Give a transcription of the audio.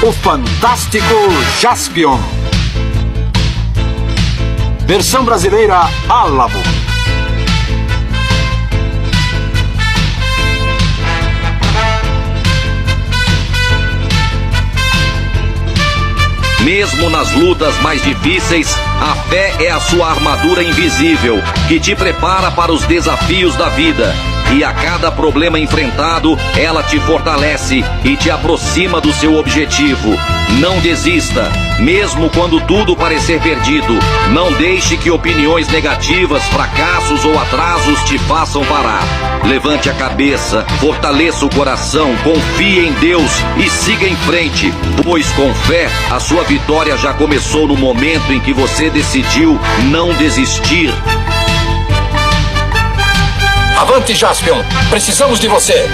O Fantástico Jaspion. Versão brasileira Álamo. Mesmo nas lutas mais difíceis, a fé é a sua armadura invisível, que te prepara para os desafios da vida. E a cada problema enfrentado, ela te fortalece e te aproxima do seu objetivo. Não desista, mesmo quando tudo parecer perdido. Não deixe que opiniões negativas, fracassos ou atrasos te façam parar. Levante a cabeça, fortaleça o coração, confie em Deus e siga em frente, pois com fé, a sua vitória já começou no momento em que você decidiu não desistir. Avante, Jaspion! Precisamos de você!